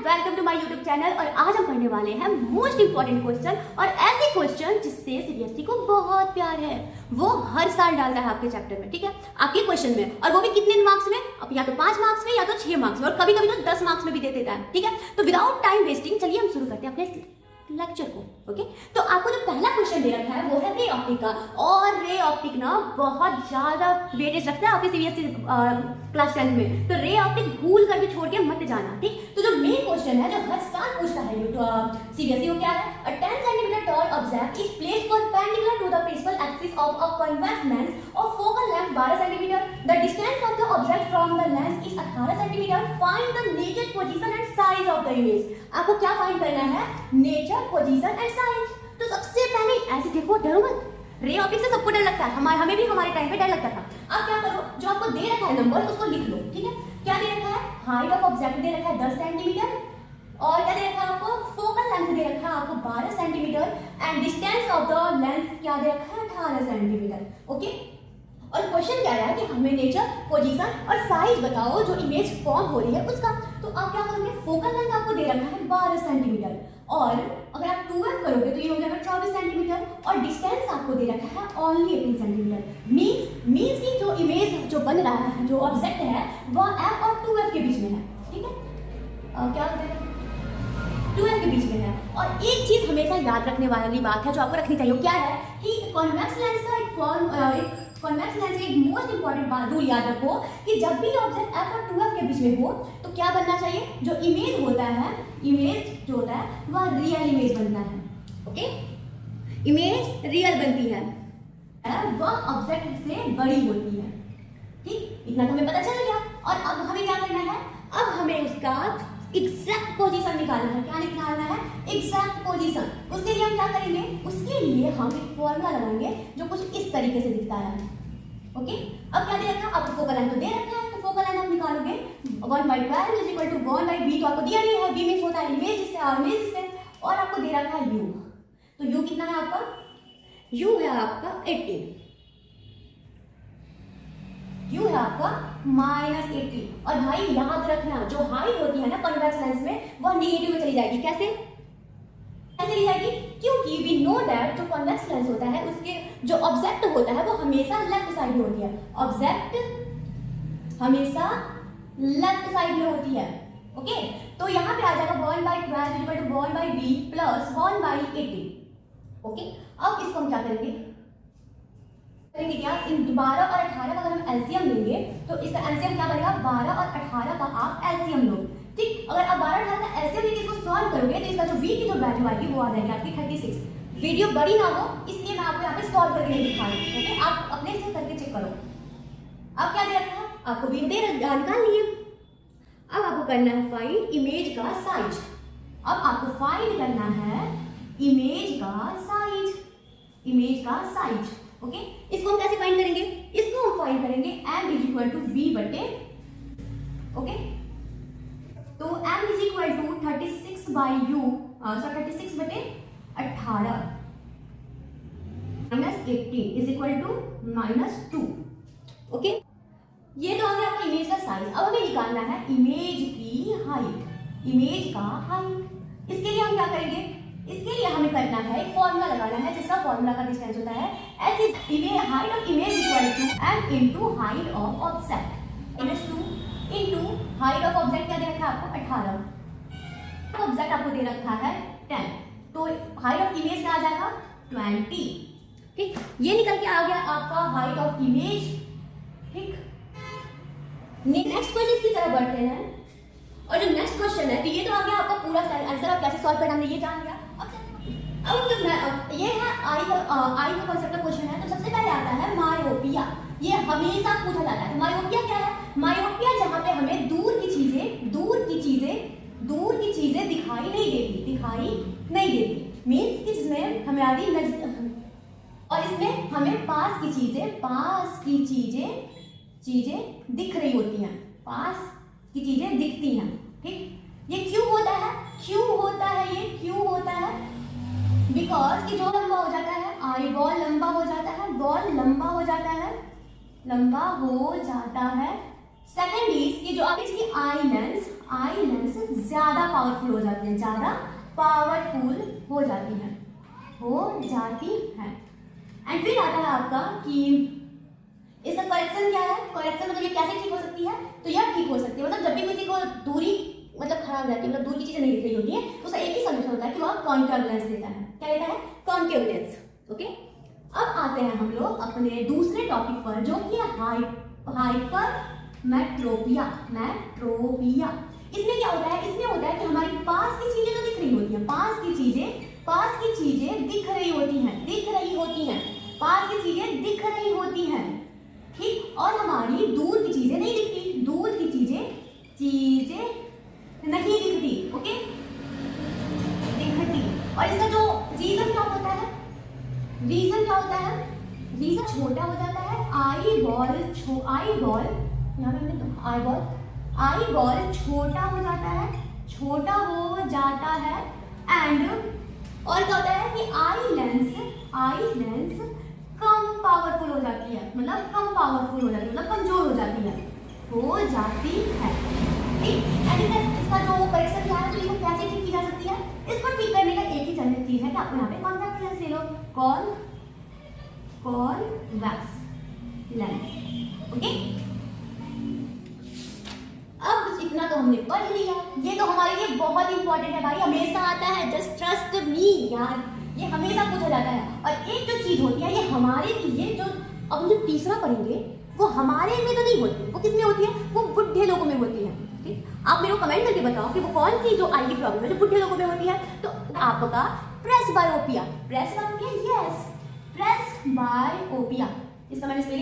Welcome to my YouTube channel. और आज हम पढ़ने वाले हैं मोस्ट इंपॉर्टेंट क्वेश्चन और ऐसे क्वेश्चन जिससे सीबीएसई को बहुत प्यार है। वो हर साल डालता है आपके चैप्टर में, ठीक है, आपके क्वेश्चन में, और वो भी कितने मार्क्स में, अब या तो 5 मार्क्स में या तो 6 मार्क्स में, और कभी कभी तो 10 मार्क्स में भी दे देता है, ठीक है। तो विदाउट टाइम वेस्टिंग चलिए हम शुरू करते हैं अपने लेक्चर को। ओके, तो आपको जो पहला क्वेश्चन दे रखा है वो है रे ऑप्टिक का, और रे ऑप्टिक ना बहुत ज्यादा वेटेज रखता है आपके सीबीएसई क्लास 10 में, तो रे ऑप्टिक भूल कर भी छोड़ के मत जाना, ठीक। तो जो मेन क्वेश्चन है जो हर साल पूछता है सीबीएसई वो क्या है, अ 10 cm tall object is placed perpendicular to the principal axis of a convex lens of focal length 12 cm. The distance of the object from the lens is 18 cm. Find the nature, position and size of the image. आपको क्या find करना है, nature, position and size. तो सबसे पहले ऐसे देखो, डरो मत, रे ऑप्टिक से सबको डर लगता है, हमें भी हमारे टाइम पे डर लगता था। अब क्या करो, जो आपको दे रखा है नंबर उसको लिख लो, ठीक है। क्या दे रखा है, हाइट ऑफ ऑब्जेक्ट दे रखा है 10 सेंटीमीटर, और क्या दे रखा है आपको, फोकल लेंथ दे रखा है आपको 12 centimetre, and distance of the lens क्या दे रखा है 18 सेंटीमीटर। ओके, और क्वेश्चन क्या है कि हमें नेचर, पोजीशन और साइज बताओ जो इमेज फॉर्म हो रही है उसका। तो आप क्या करोगे, फोकल लेंथ आपको दे रखा है 12 सेंटीमीटर, और अगर आप 2f करोगे तो ये हो जाएगा 24 सेंटीमीटर, और डिस्टेंस आपको दे रखा है ओनली 18 सेंटीमीटर। मींस की जो इमेज जो बन रहा है, जो ऑब्जेक्ट है वो f और 2f के बीच में है, ठीक है। क्या होता है, 2f के बीच में है। और एक चीज हमेशा याद रखने वाली बात है जो आपको रखनी चाहिए, क्या है कि कॉन्वेक्स लेंस का कॉन्वेक्स लेंस का एक मोस्ट इंपॉर्टेंट रूल याद रखो कि जब भी ऑब्जेक्ट f और 2f के बीच में हो तो क्या बनना चाहिए, जो इमेज होता है, इमेज जो होता है वह रियल इमेज बनता है। ओके, इमेज रियल बनती है, वह ऑब्जेक्ट से बड़ी होती है, ठीक, इतना तो हमें पता चल गया। और अब हमें क्या करना है, अब हमें उसका एग्जैक्ट पोजीशन निकालना है। क्या निकालना है, एग्जैक्ट पोजीशन। उसके लिए हम क्या करेंगे, उसके लिए हम एक फॉर्मूला लगाएंगे जो कुछ इस तरीके से दिखता है। ओके, अब क्या दे रखा है, आपको फोकल लेंथ तो दे रखा है, तो फोकल लेंथ आप निकालोगे 1/12 इज इक्वल टू 1/v, तो आपको दिया नहीं है, v मींस होता है इमेज डिस्टेंस, और आपको दे रखा है u। तो u कितना है आपका, u है आपका 80, u है आपका -80। और भाई याद रखना, जो हाइट होती है ना कॉन्वेक्स लेंस में वो नेगेटिव में चली जाएगी। कैसे चली जाएगी, क्योंकि वी नो दैट जो कॉन्वेक्स लेंस होता है उसके जो ऑब्जेक्ट होता है वो हमेशा लेफ्ट साइड में होती है, ऑब्जेक्ट हमेशा लेफ्ट साइड में होती है। ओके, तो यहाँ पे आ जाएगा 1/12 equal to 1/v plus 1/80। Okay, अब इसको हम क्या करेंगे क्या, इन 12 और 18 का अगर हम एलसीएम लेंगे तो इसका एलसीएम क्या बनेगा, 12 और 18 का आप एलसीएम लो, ठीक। अगर आप 12 और 18 का एलसीएम लेके इसको सॉल्व करोगे तो इसका जो v की जो वैल्यू आएगी वो आ जाएगी आपकी 36। वीडियो बड़ी ना हो इसलिए मैं आपको यहाँ पे सॉल्व करके नहीं दिखा रही हूँ, ओके, आप अपने से करके चेक करो। अब क्या दे रखा है, आपको v दे निकाल लिए। अब आपको करना है फाइंड इमेज का साइज। अब आपको फाइंड करना है इमेज का साइज, इमेज का साइज। ओके, इसको हम कैसे फाइंड करेंगे, इसको हम फाइंड करेंगे m is equal to v बटे, ओके, तो m इज इक्वल टू 36 बटे 18 -80 इज इक्वल टू -2। ओके, ये तो आ गया आपका इमेज का साइज। अब हमें निकालना है इमेज की हाइट, इमेज का हाइट। इसके लिए हम क्या करेंगे, इसके लिए हमें करना है एक फॉर्मूला लगाना है जिसका फॉर्मूला का डिस्टेंस होता है h is height of image equal to m into height of object, -2 into height of object क्या दे रखा है आपको 18, ऑब्जेक्ट आपको दे रखा है 10, तो हाइट ऑफ इमेज क्या आ जाएगा 20, ठीक। ये निकल के आ गया आपका हाइट ऑफ इमेज, ठीक। नेक्स्ट क्वेश्चन की तरफ बढ़ते हैं, और जो नेक्स्ट क्वेश्चन है तो ये तो आ गया आपका पूरा आंसर, आप कैसे सॉल्व करना हमने ये जान लिया। अब ये है आई का कॉन्सेप्ट का क्वेश्चन है। तो सबसे पहले आता है मायोपिया, ये हमेशा पूछा जाता है। मायोपिया क्या है, मायोपिया जहाँ पे हमें दूर की चीजें दिखाई नहीं देती, मीन्स कि जिसमें हमें आ रही, और इसमें हमें पास की चीजें दिख रही होती हैं, पास की चीजें दिखती हैं, ठीक। ये क्यों होता है, ये क्यों होता है, बिकॉज कि जो लंबा हो जाता है, आई बॉल लंबा हो जाता है, बॉल लंबा हो जाता है। सेकेंड इज कि जो आपकी आई लेंस ज्यादा पावरफुल हो जाती हैं, ज्यादा पावरफुल हो जाती हैं, हो जाती हैं। एंड फिर आता है आपका कि इसका करेक्शन क्या है। करेक्शन मतलब ये कैसे ठीक हो सकती है, तो यह ठीक हो सकती है मतलब जब भी किसी को दूरी मतलब खराब रहती है, मतलब दूर की चीजें नहीं दिख रही होती है, तो उसका एक ही सॉल्यूशन होता है कि वह कॉन्केव लेंस लेता है। क्या लेता है? Concave lens. ओके, अब आते हैं हम लोग अपने दूसरे टॉपिक पर जो कि हाइपरमेट्रोपिया। मेट्रोपिया इसमें क्या होता है? इसमें होता है कि हमारी पास की चीजें तो दिख रही होती हैं, पास की चीजें दिख रही होती हैं, पास की चीजें दिख रही होती हैं, ठीक, और हमारी दूर की चीजें नहीं दिखती, दूर की चीजें नहीं दिखती। ओके, दिखती। और इसका जो रीजन क्या होता है? रीजन छोटा हो जाता है, आई बॉल यहाँ पे आई बॉल छोटा हो जाता है, एंड और क्या होता है कि आई लेंस कम पावरफुल हो जाती है, मतलब कमजोर हो जाती है, ठीक। एंड इसका जो करेक्शन क्या है, तो इसको कैसे ठीक की जा सकती है? इसको ठीक करने का एक ही चीज है कि आपको यहाँ पे कॉन्वेक्स लेंस ले लो, कॉन्वेक्स लेंस। ओके, अब इतना तो हमने पढ़ लिया, ये तो हमारे लिए बहुत इंपॉर्टेंट है भाई, हमेशा आता है, जस्ट ट्रस्ट मी यार, ये हमेशा पूछा जाता है। और एक जो चीज होती है ये हमारे लिए, जो अब हम जो तीसरा पढ़ेंगे वो हमारे में तो नहीं होती, वो किस में होती है? वो बुढ़े लोगों में होती है। ठीक, आप मेरे को कमेंट करके बताओ कि वो कौन सी जो आई की प्रॉब्लम है जो बुढ़े लोगों में होती है। तो आपका प्रेसबायोपिया, यस, प्रेसबायोपिया, इसका मैंने स्पेलिंग